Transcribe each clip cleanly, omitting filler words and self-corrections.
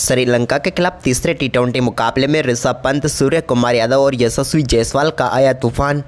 श्रीलंका के खिलाफ तीसरे टी20 मुकाबले में ऋषभ पंत, सूर्य कुमार यादव और यशस्वी जायसवाल का आया तूफान।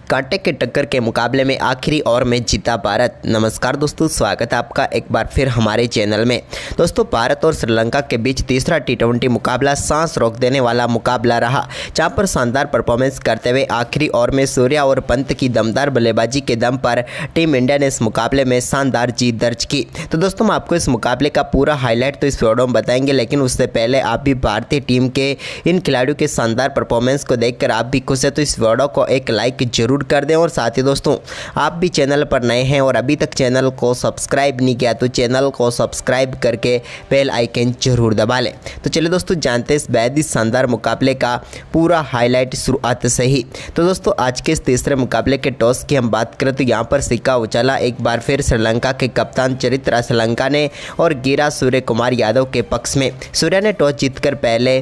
कांटे के टक्कर के मुकाबले में आखिरी ओवर में जीता भारत। नमस्कार दोस्तों, स्वागत है आपका एक बार फिर हमारे चैनल में। दोस्तों, भारत और श्रीलंका के बीच तीसरा टी20 मुकाबला सांस रोक देने वाला मुकाबला रहा, जहां पर शानदार परफॉर्मेंस करते हुए आखिरी ओवर में सूर्य और पंत की दमदार बल्लेबाजी के दम पर टीम इंडिया ने इस मुकाबले में शानदार जीत दर्ज की। तो दोस्तों, हम आपको इस मुकाबले का पूरा हाईलाइट तो इस वीडियो में बताएंगे, लेकिन उससे पहले आप भी भारतीय टीम के इन खिलाड़ियों के शानदार परफॉर्मेंस को देखकर आप भी खुश है तो इस वीडियो को एक लाइक जरूर कर दें। और साथ ही दोस्तों, आप भी चैनल पर नए हैं और अभी तक चैनल को सब्सक्राइब नहीं किया तो चैनल को सब्सक्राइब करके बेल आइकन जरूर दबा लें। तो चलिए दोस्तों, जानते हैं इस बेहद ही शानदार मुकाबले का पूरा हाईलाइट शुरुआत से ही। तो दोस्तों, आज के इस तीसरे मुकाबले के टॉस की हम बात करें तो यहाँ पर सिक्का उछला एक बार फिर श्रीलंका के कप्तान चरित्र श्रीलंका ने और गिरा सूर्य कुमार यादव के पक्ष में। सूर्य ने टॉस जीतकर पहले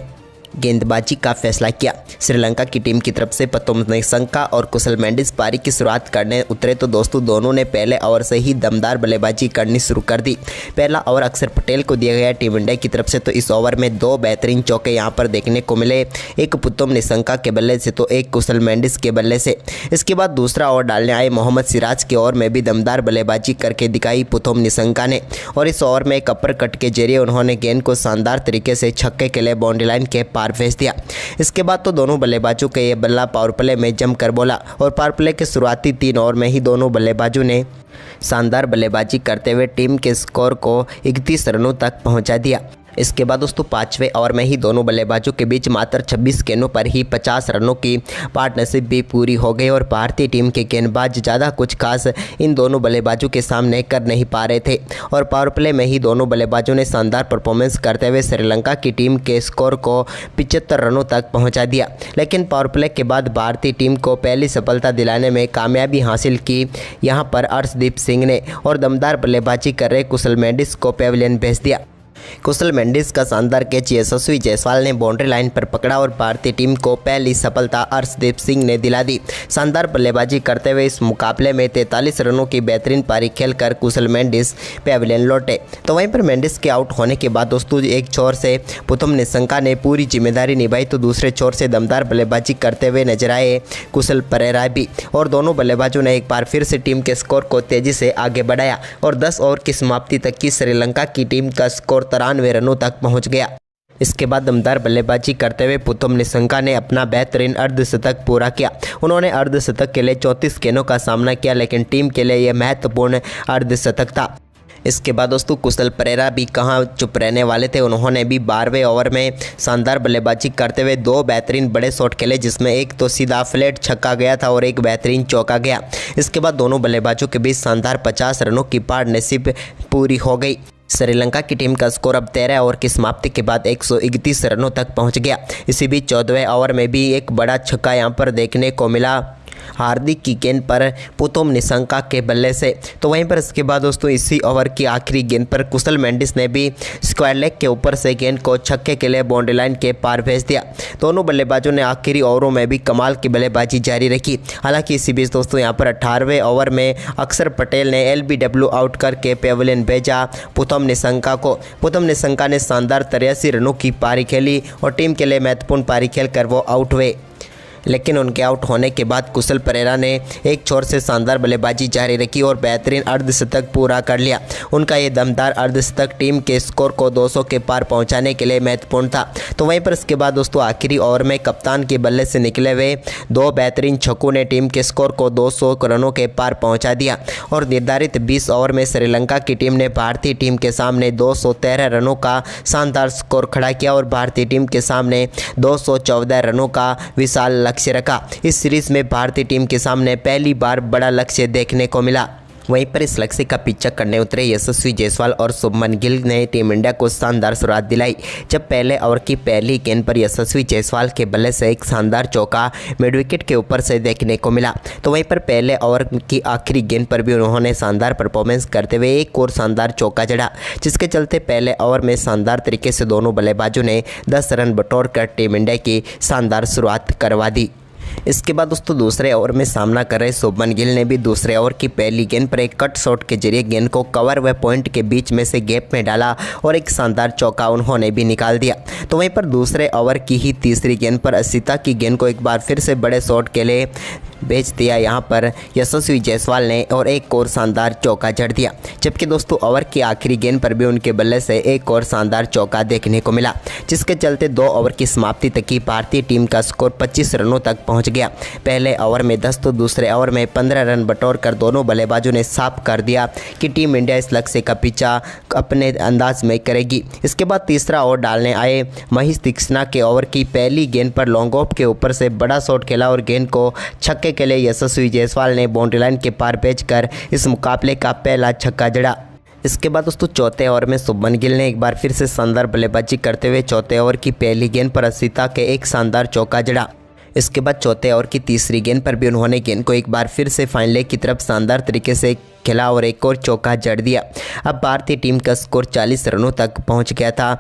गेंदबाजी का फैसला किया। श्रीलंका की टीम की तरफ से पतुम निशंका और कुशल मेंडिस पारी की शुरुआत करने उतरे तो दोस्तों, दोनों ने पहले ओवर से ही दमदार बल्लेबाजी करनी शुरू कर दी। पहला ओवर अक्षर पटेल को दिया गया टीम इंडिया की तरफ से, तो इस ओवर में दो बेहतरीन चौके यहां पर देखने को मिले, एक पतुम निशंका के बल्ले से तो एक कुशल मेंडिस के बल्ले से। इसके बाद दूसरा ओवर डालने आए मोहम्मद सिराज के ओवर में भी दमदार बल्लेबाजी करके दिखाई पतुम निशंका ने, और इस ओवर में एक अपर कट के जरिए उन्होंने गेंद को शानदार तरीके से छक्के के लिए बाउंड्री लाइन के पार भेज दिया। इसके बाद तो दोनों बल्लेबाजों के ये बल्ला पावर प्ले में जमकर बोला और पावर प्ले के शुरुआती 3 ओवर में ही दोनों बल्लेबाजों ने शानदार बल्लेबाजी करते हुए टीम के स्कोर को 31 रनों तक पहुंचा दिया। इसके बाद दोस्तों, 5वें ओवर में ही दोनों बल्लेबाजों के बीच मात्र 26 गेंदों पर ही 50 रनों की पार्टनरशिप भी पूरी हो गई और भारतीय टीम के गेंदबाज ज़्यादा कुछ खास इन दोनों बल्लेबाजों के सामने कर नहीं पा रहे थे और पावर प्ले में ही दोनों बल्लेबाजों ने शानदार परफॉर्मेंस करते हुए श्रीलंका की टीम के स्कोर को 75 रनों तक पहुंचा दिया। लेकिन पावर प्ले के बाद भारतीय टीम को पहली सफलता दिलाने में कामयाबी हासिल की यहां पर अर्शदीप सिंह ने, और दमदार बल्लेबाजी कर रहे कुशल मेंडिस को पेविलियन भेज दिया। कुशल मेंडिस का शानदार कैच यशस्वी जायसवाल ने बाउंड्री लाइन पर पकड़ा और भारतीय टीम को पहली सफलता अर्शदीप सिंह ने दिला दी। शानदार बल्लेबाजी करते हुए इस मुकाबले में 43 रनों की बेहतरीन पारी खेलकर कुशल मेंडिस पेविलियन लौटे। तो वहीं पर मेंडिस के आउट होने के बाद दोस्तों, एक छोर से पतुम निशंका ने पूरी जिम्मेदारी निभाई तो दूसरे छोर से दमदार बल्लेबाजी करते हुए नजर आए कुशल परेरा भी, और दोनों बल्लेबाजों ने एक बार फिर से टीम के स्कोर को तेजी से आगे बढ़ाया और 10 ओवर की समाप्ति तक की श्रीलंका की टीम का स्कोर 93 रनों तक पहुंच गया। इसके बाद दमदार बल्लेबाजी करते हुए पतुम निशंका ने अपना बेहतरीन अर्धशतक पूरा किया। उन्होंने अर्धशतक के लिए 34 गेंदों का सामना किया, लेकिन टीम के लिए यह महत्वपूर्ण अर्धशतक था। इसके बाद दोस्तों, कुशल परेरा भी कहां चुप रहने वाले थे, उन्होंने भी 12वें ओवर में शानदार बल्लेबाजी करते हुए 2 बेहतरीन बड़े शॉट खेले, जिसमें एक तो सीधा फ्लैट छक्का गया था और एक बेहतरीन चौका गया। इसके बाद दोनों बल्लेबाजों के बीच शानदार 50 रनों की पार्टनरशिप पूरी हो गई। श्रीलंका की टीम का स्कोर अब 13 ओवर की समाप्ति के बाद 131 रनों तक पहुंच गया। इसी बीच 14वें ओवर में भी एक बड़ा छक्का यहां पर देखने को मिला हार्दिक की गेंद पर पतुम निशंका के बल्ले से। तो वहीं पर इसके बाद दोस्तों, इसी ओवर की आखिरी गेंद पर कुशल मेंडिस ने भी स्क्वायर लेग के ऊपर से गेंद को छक्के के लिए बाउंड्री लाइन के पार भेज दिया। दोनों बल्लेबाजों ने आखिरी ओवरों में भी कमाल की बल्लेबाजी जारी रखी। हालांकि इसी बीच दोस्तों, यहाँ पर 18वें ओवर में अक्षर पटेल ने LBW आउट करके पेविलियन भेजा पतुम निशंका को। पतुम निशंका ने शानदार 83 रनों की पारी खेली और टीम के लिए महत्वपूर्ण पारी खेलकर वो आउट हुए। लेकिन उनके आउट होने के बाद कुशल परेरा ने एक छोर से शानदार बल्लेबाजी जारी रखी और बेहतरीन अर्धशतक पूरा कर लिया। उनका ये दमदार अर्धशतक टीम के स्कोर को 200 के पार पहुंचाने के लिए महत्वपूर्ण था। तो वहीं पर इसके बाद दोस्तों, आखिरी ओवर में कप्तान के बल्ले से निकले हुए 2 बेहतरीन छक्कों ने टीम के स्कोर को 200 रनों के पार पहुँचा दिया और निर्धारित 20 ओवर में श्रीलंका की टीम ने भारतीय टीम के सामने 213 रनों का शानदार स्कोर खड़ा किया और भारतीय टीम के सामने 214 रनों का विशाल लक्ष्य रखा। इस सीरीज में भारतीय टीम के सामने पहली बार बड़ा लक्ष्य देखने को मिला। वहीं पर इस लक्ष्य का पीछा करने उतरे यशस्वी जायसवाल और शुभमन गिल ने टीम इंडिया को शानदार शुरुआत दिलाई, जब पहले ओवर की पहली गेंद पर यशस्वी जायसवाल के बल्ले से एक शानदार चौका मिड विकेट के ऊपर से देखने को मिला। तो वहीं पर पहले ओवर की आखिरी गेंद पर भी उन्होंने शानदार परफॉर्मेंस करते हुए एक और शानदार चौका जड़ा, जिसके चलते पहले ओवर में शानदार तरीके से दोनों बल्लेबाजों ने 10 रन बटोर कर टीम इंडिया की शानदार शुरुआत करवा दी। इसके बाद दोस्तों दूसरे ओवर में सामना कर रहे शुभमन गिल ने भी दूसरे ओवर की पहली गेंद पर एक कट शॉट के जरिए गेंद को कवर व पॉइंट के बीच में से गैप में डाला और एक शानदार चौका उन्होंने भी निकाल दिया। तो वहीं पर दूसरे ओवर की ही तीसरी गेंद पर असिता की गेंद को एक बार फिर से बड़े शॉट के लिए भेज दिया यहाँ पर यशस्वी जायसवाल ने और एक और शानदार चौका जड़ दिया। जबकि दोस्तों ओवर की आखिरी गेंद पर भी उनके बल्ले से एक और शानदार चौका देखने को मिला, जिसके चलते 2 ओवर की समाप्ति तक की भारतीय टीम का स्कोर 25 रनों तक पहुंच गया। पहले ओवर में 10 तो दूसरे ओवर में 15 रन बटोरकर दोनों बल्लेबाजों ने साफ कर दिया कि टीम इंडिया इस लक्ष्य का पीछा अपने अंदाज में करेगी। इसके बाद तीसरा ओवर डालने आए महेश तीक्ष्णा के ओवर की पहली गेंद पर लॉन्ग ऑफ के ऊपर से बड़ा शॉट खेला और गेंद को छक्के के लिए यशस्वी जायसवाल ने बाउंड्री लाइन के पार भेजकर इस मुकाबले का पहला छक्का जड़ा। इसके बाद दोस्तों चौथे ओवर में शुभमन गिल ने एक बार फिर से शानदार बल्लेबाजी करते हुए चौथे ओवर की पहली गेंद पर असिता के एक शानदार चौका जड़ा। इसके बाद चौथे ओवर की तीसरी गेंद पर भी उन्होंने गेंद को एक बार फिर से फाइनल की तरफ शानदार तरीके से खेला और एक और चौका जड़ दिया। अब भारतीय टीम का स्कोर 40 रनों तक पहुंच गया था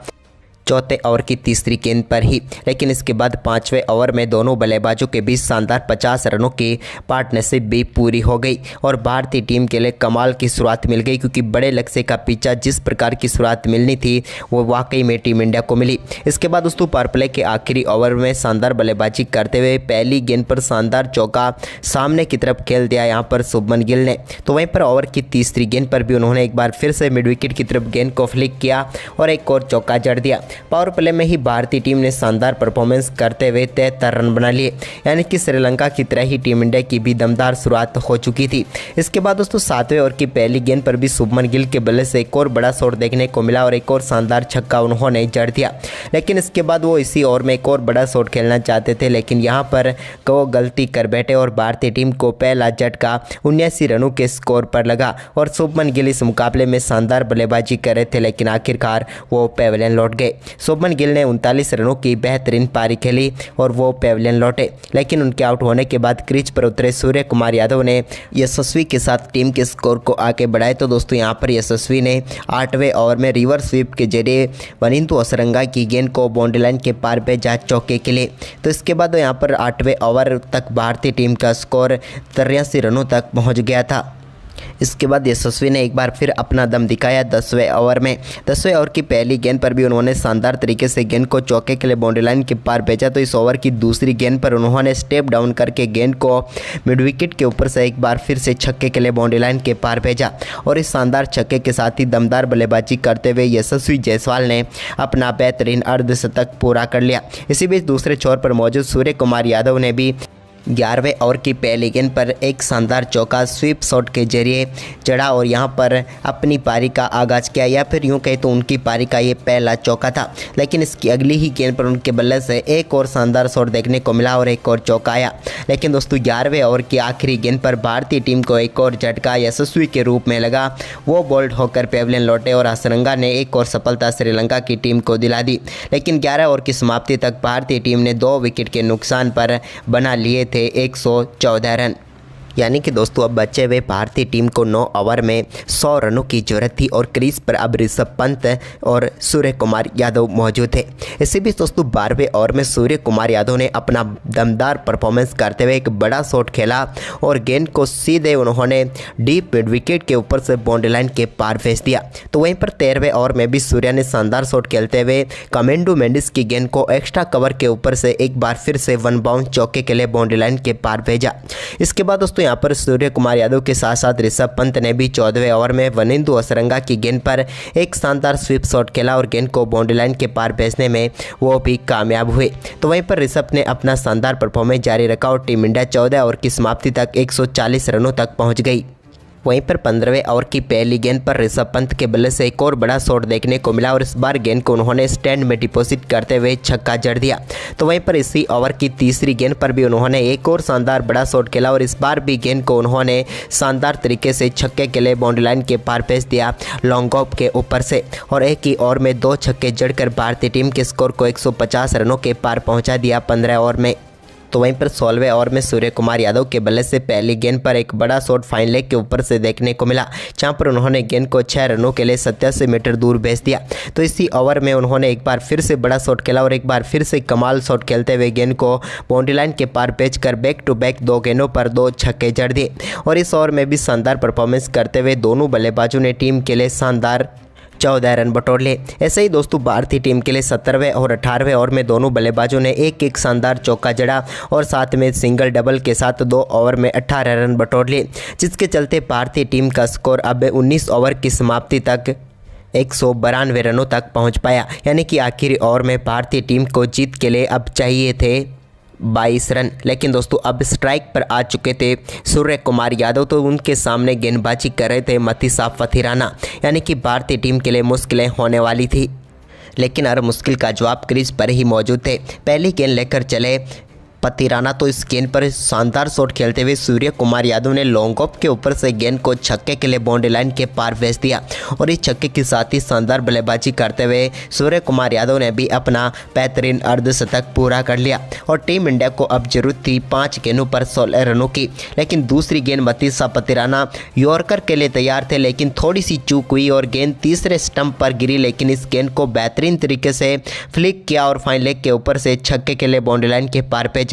चौथे ओवर की तीसरी गेंद पर ही। लेकिन इसके बाद पांचवें ओवर में दोनों बल्लेबाजों के बीच शानदार 50 रनों की पार्टनरशिप भी पूरी हो गई और भारतीय टीम के लिए कमाल की शुरुआत मिल गई, क्योंकि बड़े लक्ष्य का पीछा जिस प्रकार की शुरुआत मिलनी थी वो वाकई में टीम इंडिया को मिली। इसके बाद दोस्तों पावर प्ले के आखिरी ओवर में शानदार बल्लेबाजी करते हुए पहली गेंद पर शानदार चौका सामने की तरफ खेल दिया यहाँ पर शुभमन गिल ने। तो वहीं पर ओवर की तीसरी गेंद पर भी उन्होंने एक बार फिर से मिड विकेट की तरफ गेंद को फ्लिक किया और एक और चौका जड़ दिया। पावर प्ले में ही भारतीय टीम ने शानदार परफॉर्मेंस करते हुए 73 रन बना लिए, यानी कि श्रीलंका की तरह ही टीम इंडिया की भी दमदार शुरुआत हो चुकी थी। इसके बाद दोस्तों सातवें ओवर की पहली गेंद पर भी शुभमन गिल के बल्ले से एक और बड़ा शॉट देखने को मिला और एक और शानदार छक्का उन्होंने जड़ दिया। लेकिन इसके बाद वो इसी ओवर में एक और बड़ा शॉट खेलना चाहते थे, लेकिन यहाँ पर वो गलती कर बैठे और भारतीय टीम को पहला झटका 79 रनों के स्कोर पर लगा और शुभमन गिल इस मुकाबले में शानदार बल्लेबाजी कर रहे थे, लेकिन आखिरकार वो पेविलियन लौट गए। शुभमन गिल ने 39 रनों की बेहतरीन पारी खेली और वो पेविलियन लौटे, लेकिन उनके आउट होने के बाद क्रीज पर उतरे सूर्य कुमार यादव ने यशस्वी के साथ टीम के स्कोर को आगे बढ़ाए। तो दोस्तों यहाँ पर यशस्वी ने 8वें ओवर में रिवर्स स्वीप के जरिए वनिंदु असरंगा की गेंद को बाउंड्री लाइन के पार भेजा चौके के लिए। तो इसके बाद यहाँ पर 8वें ओवर तक भारतीय टीम का स्कोर 83 रनों तक पहुँच गया था। इसके बाद यशस्वी ने एक बार फिर अपना दम दिखाया 10वें ओवर में। 10वें ओवर की पहली गेंद पर भी उन्होंने शानदार तरीके से गेंद को चौके के लिए बाउंड्री लाइन के पार भेजा। तो इस ओवर की दूसरी गेंद पर उन्होंने स्टेप डाउन करके गेंद को मिड विकेट के ऊपर से एक बार फिर से छक्के के लिए बाउंड्री लाइन के पार भेजा और इस शानदार छक्के के साथ ही दमदार बल्लेबाजी करते हुए यशस्वी जायसवाल ने अपना बेहतरीन अर्धशतक पूरा कर लिया। इसी बीच दूसरे छोर पर मौजूद सूर्य कुमार यादव ने भी 11वें ओवर की पहली गेंद पर एक शानदार चौका स्वीप शॉट के जरिए जड़ा और यहां पर अपनी पारी का आगाज़ किया, या फिर यूं कहें तो उनकी पारी का ये पहला चौका था। लेकिन इसकी अगली ही गेंद पर उनके बल्ले से एक और शानदार शॉट देखने को मिला और एक और चौका आया। लेकिन दोस्तों 11वें ओवर की आखिरी गेंद पर भारतीय टीम को एक और झटका यशस्वी के रूप में लगा। वो बोल्ड होकर पेविलियन लौटे और असरंगा ने एक और सफलता श्रीलंका की टीम को दिला दी। लेकिन 11 ओवर की समाप्ति तक भारतीय टीम ने 2 विकेट के नुकसान पर बना लिए थे 114 रन। यानी कि दोस्तों अब बचे हुए भारतीय टीम को 9 ओवर में 100 रनों की जरूरत थी और क्रीज पर अब ऋषभ पंत और सूर्य कुमार यादव मौजूद थे। इसी बीच दोस्तों 12वें ओवर में सूर्य कुमार यादव ने अपना दमदार परफॉर्मेंस करते हुए एक बड़ा शॉट खेला और गेंद को सीधे उन्होंने डीप मिड विकेट के ऊपर से बाउंड्री लाइन के पार भेज दिया। तो वहीं पर 13वें ओवर में भी सूर्य ने शानदार शॉट खेलते हुए कमेंडो मेंडिस की गेंद को एक्स्ट्रा कवर के ऊपर से एक बार फिर से वन बाउंड चौके के लिए बाउंड्री लाइन के पार भेजा। इसके बाद दोस्तों यहाँ पर सूर्य कुमार यादव के साथ साथ ऋषभ पंत ने भी 14वें ओवर में वनिंदु असरंगा की गेंद पर एक शानदार स्वीप शॉट खेला और गेंद को बाउंड्री लाइन के पार भेजने में वो भी कामयाब हुए। तो वहीं पर ऋषभ ने अपना शानदार परफॉर्मेंस जारी रखा और टीम इंडिया 14 ओवर की समाप्ति तक 140 रनों तक पहुंच गई। वहीं पर 15वें ओवर की पहली गेंद पर ऋषभ पंत के बल्ले से एक और बड़ा शॉट देखने को मिला और इस बार गेंद को उन्होंने स्टैंड में डिपॉजिट करते हुए छक्का जड़ दिया। तो वहीं पर इसी ओवर की तीसरी गेंद पर भी उन्होंने एक और शानदार बड़ा शॉट खेला और इस बार भी गेंद को उन्होंने शानदार तरीके से छक्के के लिए बाउंड्री लाइन के पार भेज दिया लॉन्ग ऑफ के ऊपर से और एक ही ओवर में 2 छक्के जड़कर भारतीय टीम के स्कोर को 150 रनों के पार पहुँचा दिया 15 ओवर में। तो वहीं पर 16वें ओवर में सूर्य कुमार यादव के बल्ले से पहली गेंद पर एक बड़ा शॉट फाइन लेग के ऊपर से देखने को मिला, जहां पर उन्होंने गेंद को 6 रनों के लिए 87 मीटर दूर भेज दिया। तो इसी ओवर में उन्होंने एक बार फिर से बड़ा शॉट खेला और एक बार फिर से कमाल शॉट खेलते हुए गेंद को बाउंड्री लाइन के पार भेजकर बैक टू बैक 2 गेंदों पर 2 छक्के जड़ दिए। और इस ओवर में भी शानदार परफॉर्मेंस करते हुए दोनों बल्लेबाजों ने टीम के लिए शानदार 14 रन बटोर लिए। ऐसे ही दोस्तों भारतीय टीम के लिए 17वें और 18वें ओवर में दोनों बल्लेबाजों ने एक एक शानदार चौका जड़ा और साथ में सिंगल डबल के साथ 2 ओवर में 18 रन बटोर लिए, जिसके चलते भारतीय टीम का स्कोर अब 19 ओवर की समाप्ति तक 192 रनों तक पहुंच पाया। यानी कि आखिरी ओवर में भारतीय टीम को जीत के लिए अब चाहिए थे 22 रन। लेकिन दोस्तों अब स्ट्राइक पर आ चुके थे सूर्य कुमार यादव, तो उनके सामने गेंदबाजी कर रहे थे मथीसा पथिराना। यानी कि भारतीय टीम के लिए मुश्किलें होने वाली थी, लेकिन हर मुश्किल का जवाब क्रीज पर ही मौजूद थे। पहली गेंद लेकर चले पथिराना, तो इस गेंद पर शानदार शॉट खेलते हुए सूर्य कुमार यादव ने लॉन्ग ऑफ के ऊपर से गेंद को छक्के के लिए बाउंड्री लाइन के पार भेज दिया। और इस छक्के के साथ ही शानदार बल्लेबाजी करते हुए सूर्य कुमार यादव ने भी अपना बेहतरीन अर्धशतक पूरा कर लिया। और टीम इंडिया को अब जरूरत थी 5 गेंदों पर 16 रनों की, लेकिन दूसरी गेंद मथीसा पथिराना यॉर्कर के लिए तैयार थे, लेकिन थोड़ी सी चूक हुई और गेंद तीसरे स्टंप पर गिरी। लेकिन इस गेंद को बेहतरीन तरीके से फ्लिक किया और फाइन लेग के ऊपर से छक्के के लिए बाउंड्री लाइन के पार भेजा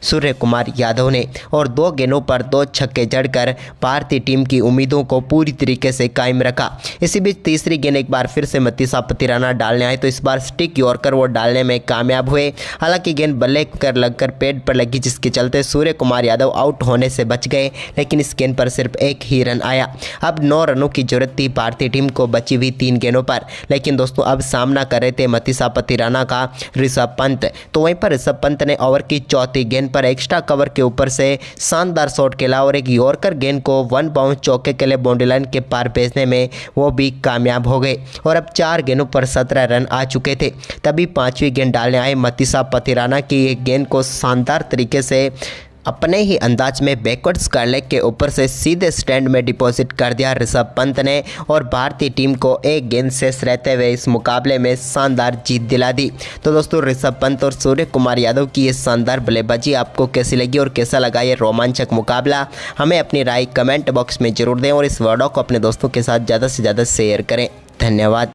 सूर्य कुमार यादव ने। और 2 गेंदों पर 2 छक्के जड़कर भारतीय टीम की उम्मीदों को पूरी तरीके से कायम रखा। इसी बीच तीसरी गेंद एक बार फिर से मथीसा पथिराना डालने आए, तो इस बार स्टिक यॉर्कर वो डालने में कामयाब हुए। हालांकि गेंद बल्ले कर लगकर पेड पर लगी, जिसके चलते सूर्य कुमार यादव आउट होने से बच गए, लेकिन इस गेंद पर सिर्फ 1 ही रन आया। अब 9 रनों की जरूरत थी भारतीय टीम को बची हुई 3 गेंदों पर, लेकिन दोस्तों अब सामना कर रहे थे मथीसा पथिराना का ऋषभ पंत। तो वहीं पर ऋषभ पंत ने ओवर की चौथी गेंद पर एक्स्ट्रा कवर के ऊपर से शानदार शॉट खेला और एक यॉर्कर गेंद को 1 बाउंस चौके के लिए बाउंड्री लाइन के पार भेजने में वो भी कामयाब हो गए। और अब 4 गेंदों पर 17 रन आ चुके थे। तभी 5वीं गेंद डालने आए मथीसा पथिराना की एक गेंद को शानदार तरीके से अपने ही अंदाज में बैकवर्ड स्क्वायर लेग के ऊपर से सीधे स्टैंड में डिपॉजिट कर दिया ऋषभ पंत ने, और भारतीय टीम को 1 गेंद शेष रहते हुए इस मुकाबले में शानदार जीत दिला दी। तो दोस्तों ऋषभ पंत और सूर्य कुमार यादव की ये शानदार बल्लेबाजी आपको कैसी लगी और कैसा लगा ये रोमांचक मुकाबला, हमें अपनी राय कमेंट बॉक्स में जरूर दें और इस वीडियो को अपने दोस्तों के साथ ज़्यादा से ज़्यादा शेयर करें। धन्यवाद।